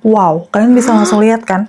Wow, kalian bisa langsung lihat kan?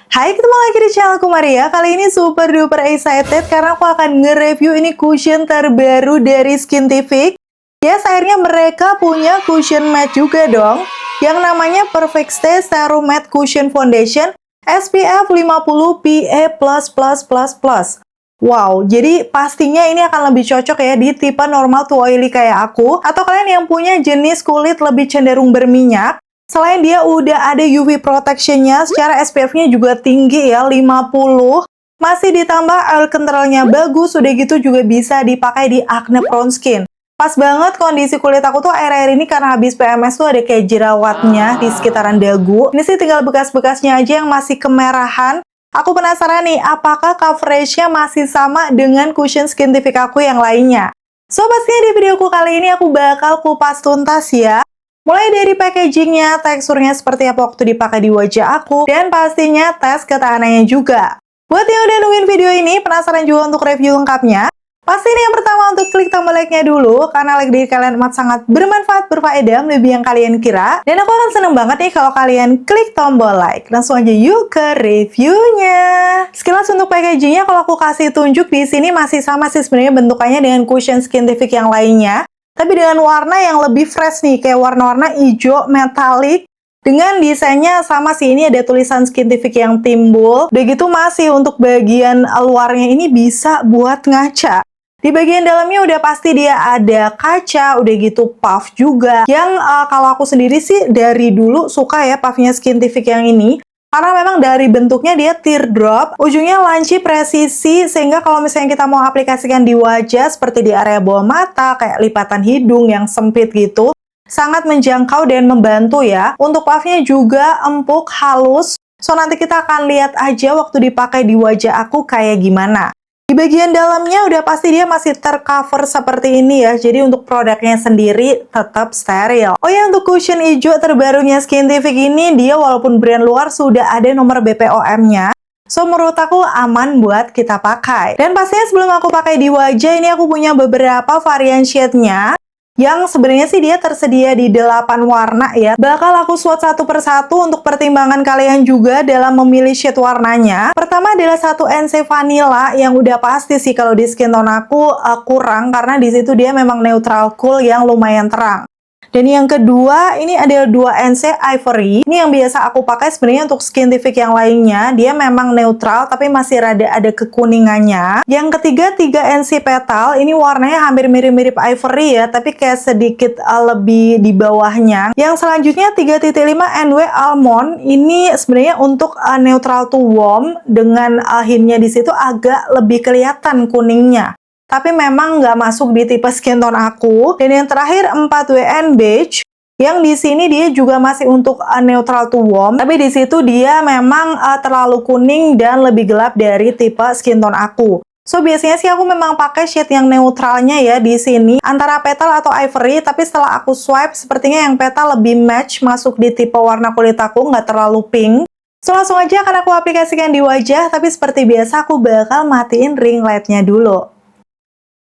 Hai, ketemu lagi di channel aku Maria. Kali ini super duper excited karena aku akan nge-review ini cushion terbaru dari Skintific. Yes, akhirnya mereka punya cushion matte juga dong, yang namanya Perfect Stay Serum Matte Cushion Foundation SPF 50 PA++++. Wow, jadi pastinya ini akan lebih cocok ya di tipe normal to oily kayak aku, atau kalian yang punya jenis kulit lebih cenderung berminyak. Selain dia udah ada UV protection-nya, secara SPF-nya juga tinggi ya, 50. Masih ditambah oil control-nya bagus, udah gitu juga bisa dipakai di acne prone skin. Pas banget kondisi kulit aku tuh akhir-akhir ini karena habis PMS tuh ada kayak jerawatnya di sekitaran dagu. Ini sih tinggal bekas-bekasnya aja yang masih kemerahan. Aku penasaran nih, apakah coverage-nya masih sama dengan cushion Skintific aku yang lainnya? So, pastinya di videoku kali ini aku bakal kupas tuntas ya. Mulai dari packagingnya, teksturnya seperti apa waktu dipakai di wajah aku, dan pastinya tes ketahanannya juga. Buat yang udah nungguin video ini, penasaran juga untuk review lengkapnya? Pasti ini yang pertama untuk klik tombol like-nya dulu, karena like dari kalian amat sangat bermanfaat, berfaedah, lebih yang kalian kira. Dan aku akan seneng banget nih kalau kalian klik tombol like. Langsung aja yuk ke reviewnya. Sekilas untuk packagingnya, kalau aku kasih tunjuk di sini masih sama sih sebenarnya bentukannya dengan cushion Skintific yang lainnya. Tapi dengan warna yang lebih fresh nih, kayak warna-warna hijau metalik. Dengan desainnya sama sih, ini ada tulisan Skintific yang timbul. Udah gitu masih untuk bagian luarnya ini bisa buat ngaca. Di bagian dalamnya udah pasti dia ada kaca, udah gitu puff juga. Yang kalau aku sendiri sih dari dulu suka ya puffnya Skintific yang ini. Karena memang dari bentuknya dia teardrop, ujungnya lancip presisi, sehingga kalau misalnya kita mau aplikasikan di wajah seperti di area bawah mata, kayak lipatan hidung yang sempit gitu, sangat menjangkau dan membantu ya. Untuk puffnya juga empuk, halus, so nanti kita akan lihat aja waktu dipakai di wajah aku kayak gimana. Di bagian dalamnya udah pasti dia masih tercover seperti ini ya, jadi untuk produknya sendiri tetap steril. Oh ya, untuk cushion hijau terbarunya Skintific ini, dia walaupun brand luar sudah ada nomor BPOM-nya, so menurut aku aman buat kita pakai. Dan pastinya sebelum aku pakai di wajah, ini aku punya beberapa varian shade-nya, yang sebenarnya sih dia tersedia di 8 warna ya. Bakal aku swatch satu persatu untuk pertimbangan kalian juga dalam memilih shade warnanya. Pertama adalah satu NC Vanilla yang udah pasti sih kalau di skin tone aku kurang, karena di situ dia memang neutral cool yang lumayan terang. Dan yang kedua, ini ada 2 NC Ivory. Ini yang biasa aku pakai sebenarnya untuk Skintific yang lainnya. Dia memang neutral, tapi masih rada ada kekuningannya. Yang ketiga, 3 NC Petal. Ini warnanya hampir mirip-mirip Ivory ya, tapi kayak sedikit lebih di bawahnya. Yang selanjutnya, 3.5 NW Almond. Ini sebenarnya untuk neutral to warm, dengan hintnya di situ agak lebih kelihatan kuningnya. Tapi memang nggak masuk di tipe skin tone aku. Dan yang terakhir 4WN Beige, yang di sini dia juga masih untuk neutral to warm, tapi di situ dia memang terlalu kuning dan lebih gelap dari tipe skin tone aku. So biasanya sih aku memang pakai shade yang neutralnya ya di sini, antara petal atau ivory, tapi setelah aku swipe sepertinya yang petal lebih match masuk di tipe warna kulit aku, nggak terlalu pink. So langsung aja akan aku aplikasikan di wajah, tapi seperti biasa aku bakal matiin ring light-nya dulu.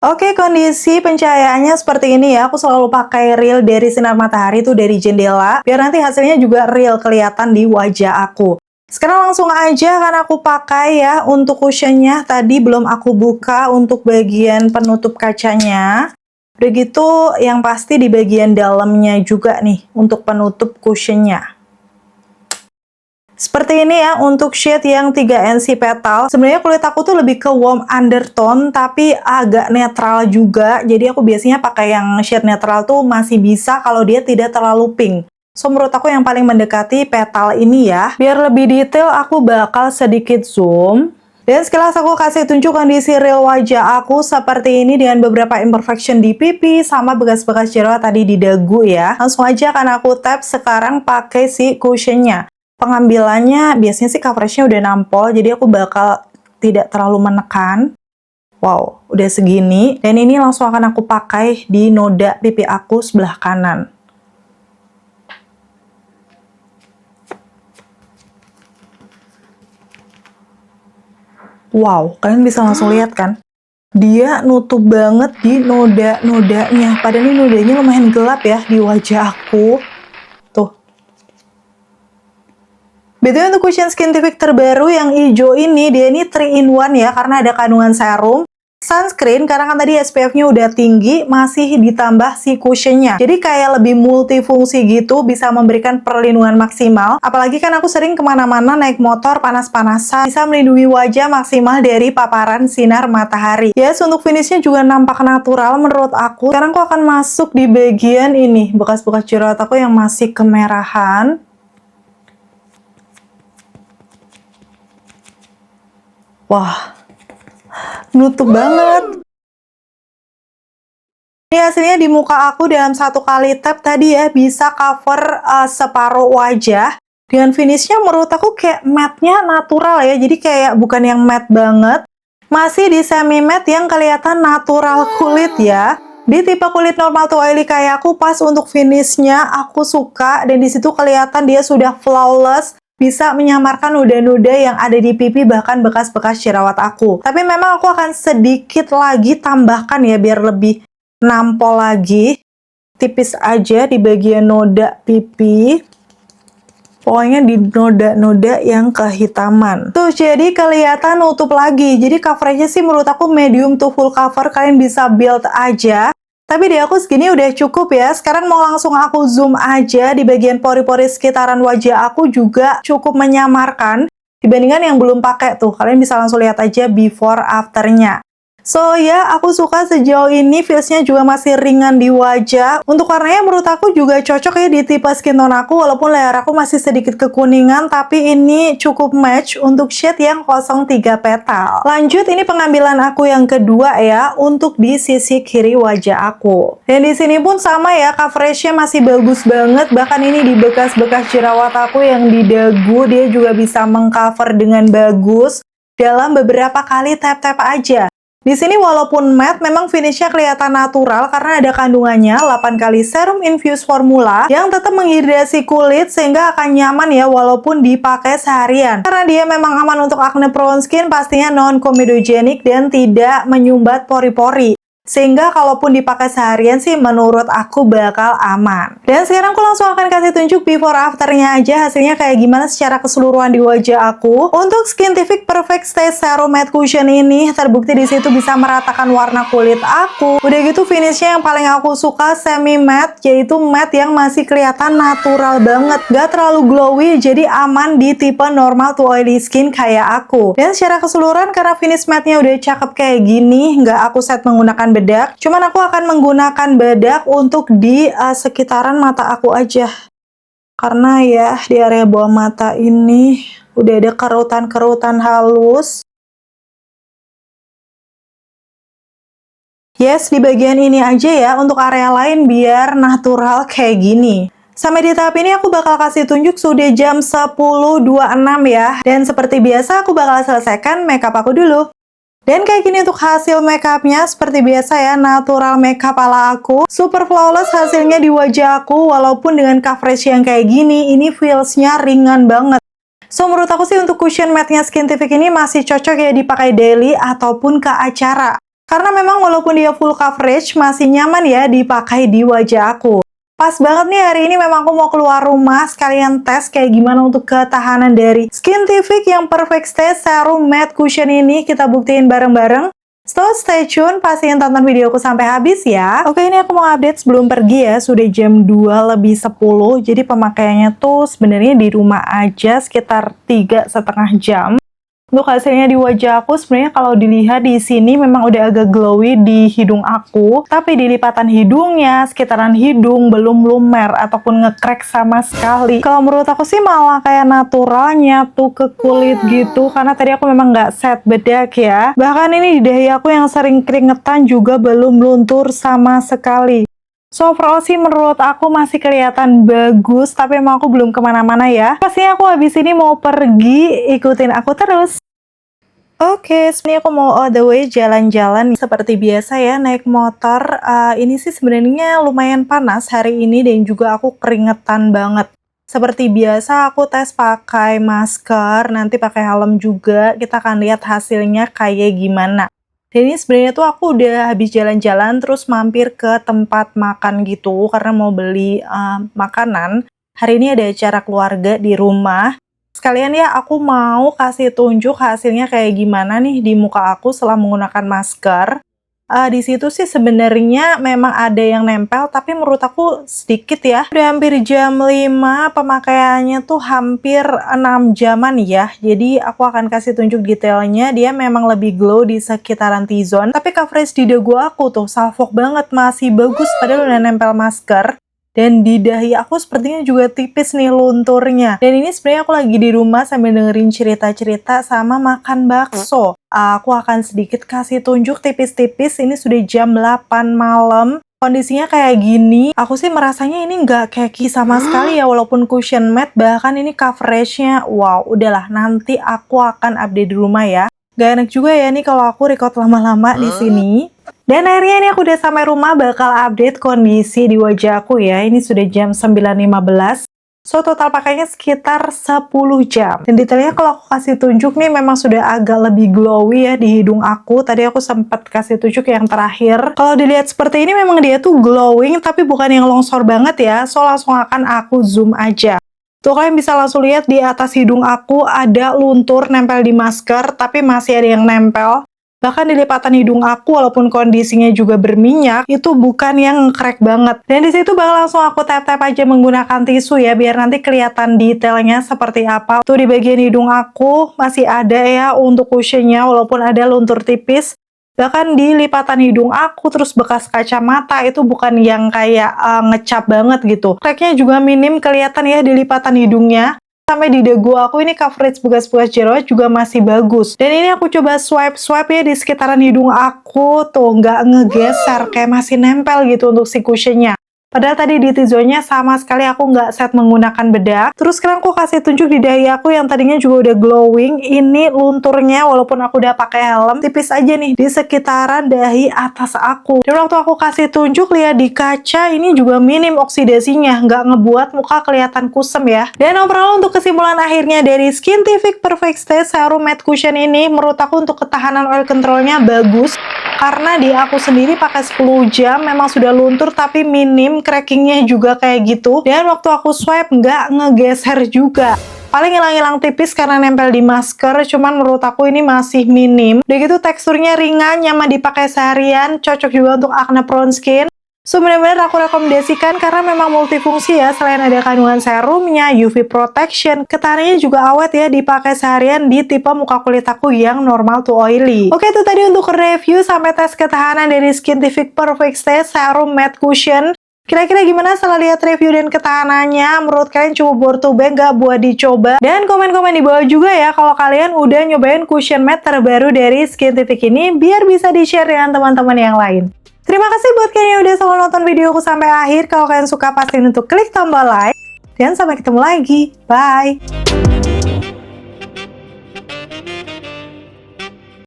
Oke, kondisi pencahayaannya seperti ini ya. Aku selalu pakai real dari sinar matahari tuh dari jendela, biar nanti hasilnya juga real kelihatan di wajah aku. Sekarang langsung aja kan aku pakai ya untuk cushionnya. Tadi belum aku buka untuk bagian penutup kacanya. Udah gitu yang pasti di bagian dalamnya juga nih untuk penutup cushionnya. Seperti ini ya untuk shade yang 3NC Petal. Sebenarnya kulit aku tuh lebih ke warm undertone tapi agak netral juga. Jadi aku biasanya pakai yang shade netral tuh masih bisa kalau dia tidak terlalu pink. So menurut aku yang paling mendekati petal ini ya. Biar lebih detail aku bakal sedikit zoom. Dan sekilas aku kasih tunjuk kondisi real wajah aku seperti ini dengan beberapa imperfection di pipi sama bekas-bekas jerawat tadi di dagu ya. Langsung aja kan aku tap sekarang pakai si cushionnya. Pengambilannya biasanya sih coveragenya udah nampol, jadi aku bakal tidak terlalu menekan. Wow, udah segini. Dan ini langsung akan aku pakai di noda pipi aku sebelah kanan. Wow, kalian bisa langsung lihat kan? Dia nutup banget di noda-nodanya. Padahal ini nodanya lumayan gelap ya di wajah aku. Tuh. BTW untuk cushion Skintific terbaru yang hijau ini, dia ini 3 in 1 ya, karena ada kandungan serum, sunscreen, karena kan tadi SPF-nya udah tinggi, masih ditambah si cushionnya. Jadi kayak lebih multifungsi gitu, bisa memberikan perlindungan maksimal. Apalagi kan aku sering kemana-mana naik motor panas-panasan, bisa melindungi wajah maksimal dari paparan sinar matahari. Yes, untuk finishnya juga nampak natural menurut aku. Sekarang aku akan masuk di bagian ini, bekas-bekas jerawat aku yang masih kemerahan. Wah, nutup banget. Ini hasilnya di muka aku dalam 1 kali tap tadi ya, bisa cover separuh wajah. Dengan finishnya menurut aku kayak matte-nya natural ya, jadi kayak bukan yang matte banget. Masih di semi matte yang kelihatan natural kulit ya. Di tipe kulit normal to oily kayak aku, pas untuk finishnya aku suka, dan disitu kelihatan dia sudah flawless. Bisa menyamarkan noda-noda yang ada di pipi, bahkan bekas-bekas jerawat aku. Tapi memang aku akan sedikit lagi tambahkan ya, biar lebih nampol lagi. Tipis aja di bagian noda pipi. Pokoknya di noda-noda yang kehitaman. Tuh, jadi kelihatan nutup lagi. Jadi coveragenya sih menurut aku medium to full cover. Kalian bisa build aja. Tapi di aku segini udah cukup ya. Sekarang mau langsung aku zoom aja di bagian pori-pori sekitaran wajah aku, juga cukup menyamarkan dibandingkan yang belum pakai tuh. Kalian bisa langsung lihat aja before afternya. So ya, aku suka sejauh ini, feelsnya juga masih ringan di wajah. Untuk warnanya menurut aku juga cocok ya di tipe skin tone aku, walaupun leher aku masih sedikit kekuningan, tapi ini cukup match untuk shade yang 03 petal. Lanjut, ini pengambilan aku yang kedua ya, untuk di sisi kiri wajah aku. Dan di sini pun sama ya, coveragenya masih bagus banget, bahkan ini di bekas-bekas jerawat aku yang di dagu, dia juga bisa mengcover dengan bagus dalam beberapa kali tap-tap aja. Di sini walaupun matte, memang finishnya kelihatan natural karena ada kandungannya 8 kali serum infused formula yang tetap menghidrasi kulit sehingga akan nyaman ya walaupun dipakai seharian. Karena dia memang aman untuk acne prone skin, pastinya non-comedogenic dan tidak menyumbat pori-pori. Sehingga kalaupun dipakai seharian sih menurut aku bakal aman. Dan sekarang aku langsung akan kasih tunjuk before afternya aja, hasilnya kayak gimana secara keseluruhan di wajah aku. Untuk Skintific Perfect Stay Serum Matte Cushion ini terbukti di situ bisa meratakan warna kulit aku. Udah gitu finishnya yang paling aku suka semi matte, yaitu matte yang masih kelihatan natural banget, gak terlalu glowy, jadi aman di tipe normal to oily skin kayak aku. Dan secara keseluruhan karena finish matte-nya udah cakep kayak gini, nggak aku set menggunakan bedak, cuman aku akan menggunakan bedak untuk di sekitaran mata aku aja, karena ya di area bawah mata ini udah ada kerutan-kerutan halus. Yes, di bagian ini aja ya, untuk area lain biar natural kayak gini. Sampai di tahap ini aku bakal kasih tunjuk sudah jam 10.26 ya, dan seperti biasa aku bakal selesaikan makeup aku dulu. Dan kayak gini untuk hasil makeupnya, seperti biasa ya, natural makeup ala aku. Super flawless hasilnya di wajah aku, walaupun dengan coverage yang kayak gini, ini feelsnya ringan banget. So, menurut aku sih untuk cushion matte-nya Skintific ini masih cocok ya dipakai daily ataupun ke acara. Karena memang walaupun dia full coverage, masih nyaman ya dipakai di wajah aku. Pas banget nih hari ini memang aku mau keluar rumah sekalian tes kayak gimana untuk ketahanan dari Skintific yang Perfect Stay Serum Matte Cushion ini. Kita buktiin bareng-bareng. So, stay tune, pastiin tonton videoku sampai habis ya. Oke, ini aku mau update sebelum pergi ya. Sudah jam 2:10. Jadi pemakaiannya tuh sebenarnya di rumah aja sekitar 3,5 jam. Untuk hasilnya di wajah aku, sebenarnya kalau dilihat di sini memang udah agak glowy di hidung aku, tapi di lipatan hidungnya, sekitaran hidung belum lumer ataupun ngekrek sama sekali. Kalau menurut aku sih malah kayak natural nyatu ke kulit gitu, karena tadi aku memang nggak set bedak ya. Bahkan ini di dahi aku yang sering keringetan juga belum luntur sama sekali. So, overall sih menurut aku masih kelihatan bagus, tapi emang aku belum kemana-mana ya. Pastinya aku habis ini mau pergi, ikutin aku terus. Oke, sebenarnya aku mau all the way jalan-jalan seperti biasa ya, naik motor. Ini sih sebenarnya lumayan panas hari ini dan juga aku keringetan banget. Seperti biasa aku tes pakai masker, nanti pakai helm juga. Kita akan lihat hasilnya kayak gimana. Dan ini sebenarnya tuh aku udah habis jalan-jalan terus mampir ke tempat makan gitu karena mau beli makanan. Hari ini ada acara keluarga di rumah. Sekalian ya aku mau kasih tunjuk hasilnya kayak gimana nih di muka aku setelah menggunakan masker. Di situ sih sebenarnya memang ada yang nempel, tapi menurut aku sedikit ya. Udah hampir jam 5, pemakaiannya tuh hampir 6 jaman ya. Jadi aku akan kasih tunjuk detailnya, dia memang lebih glow di sekitaran T-zone. Tapi coverage di dagu aku tuh salfok banget, masih bagus padahal udah nempel masker. Dan di dahi aku sepertinya juga tipis nih lunturnya. Dan ini sebenarnya aku lagi di rumah sambil dengerin cerita-cerita sama makan bakso. Aku akan sedikit kasih tunjuk tipis-tipis. Ini sudah jam 8 malam. Kondisinya kayak gini. Aku sih merasanya ini nggak keki sama sekali ya. Walaupun cushion matte, bahkan ini coveragenya. Wow, udahlah. Nanti aku akan update di rumah ya. Gak enak juga ya nih kalau aku record lama-lama di sini. Dan akhirnya ini aku udah sampai rumah, bakal update kondisi di wajah aku ya. Ini sudah jam 9.15. So total pakainya sekitar 10 jam. Dan detailnya kalau aku kasih tunjuk nih memang sudah agak lebih glowy ya di hidung aku. Tadi aku sempat kasih tunjuk yang terakhir. Kalau dilihat seperti ini memang dia tuh glowing tapi bukan yang longsor banget ya. So langsung akan aku zoom aja. Tuh kalian bisa langsung lihat di atas hidung aku ada luntur nempel di masker tapi masih ada yang nempel. Bahkan di lipatan hidung aku walaupun kondisinya juga berminyak, itu bukan yang crack banget. Dan di situ bakal langsung aku tap-tap aja menggunakan tisu ya biar nanti kelihatan detailnya seperti apa. Tuh di bagian hidung aku masih ada ya untuk cushionnya walaupun ada luntur tipis. Bahkan di lipatan hidung aku terus bekas kacamata itu bukan yang kayak ngecap banget gitu. Cracknya juga minim kelihatan ya di lipatan hidungnya. Sampai di dagu aku ini coverage bekas-bekas jerawat juga masih bagus. Dan ini aku coba swipe-swipe ya di sekitaran hidung aku. Tuh nggak ngegeser, kayak masih nempel gitu untuk si cushionnya. Padahal tadi di T-zone-nya sama sekali aku nggak set menggunakan bedak. Terus sekarang aku kasih tunjuk di dahi aku yang tadinya juga udah glowing. Ini lunturnya walaupun aku udah pakai helm, tipis aja nih di sekitaran dahi atas aku. Dan waktu aku kasih tunjuk lihat di kaca ini juga minim oksidasinya, nggak ngebuat muka kelihatan kusem ya. Dan overall untuk kesimpulan akhirnya dari Skintific Perfect Stay Serum Matte Cushion ini, menurut aku untuk ketahanan oil controlnya bagus. Karena di aku sendiri pakai 10 jam memang sudah luntur tapi minim crackingnya juga kayak gitu. Dan waktu aku swipe nggak ngegeser juga. Paling hilang-hilang tipis karena nempel di masker, cuman menurut aku ini masih minim. Udah gitu teksturnya ringan, nyaman dipakai seharian, cocok juga untuk acne prone skin. So benar-benar aku rekomendasikan karena memang multifungsi ya, selain ada kandungan serumnya, UV protection, ketahanannya juga awet ya dipakai seharian di tipe muka kulit aku yang normal to oily. Oke, itu tadi untuk review sampai tes ketahanan dari Skintific Perfect Stay Serum Matte Cushion. Kira-kira gimana setelah lihat review dan ketahanannya? Menurut kalian cukup worth to buy nggak buat dicoba? Dan komen-komen di bawah juga ya kalau kalian udah nyobain cushion matte terbaru dari Skintific ini biar bisa di-share dengan teman-teman yang lain. Terima kasih buat kalian yang udah selalu nonton videoku sampai akhir. Kalau kalian suka pastiin untuk klik tombol like. Dan sampai ketemu lagi. Bye!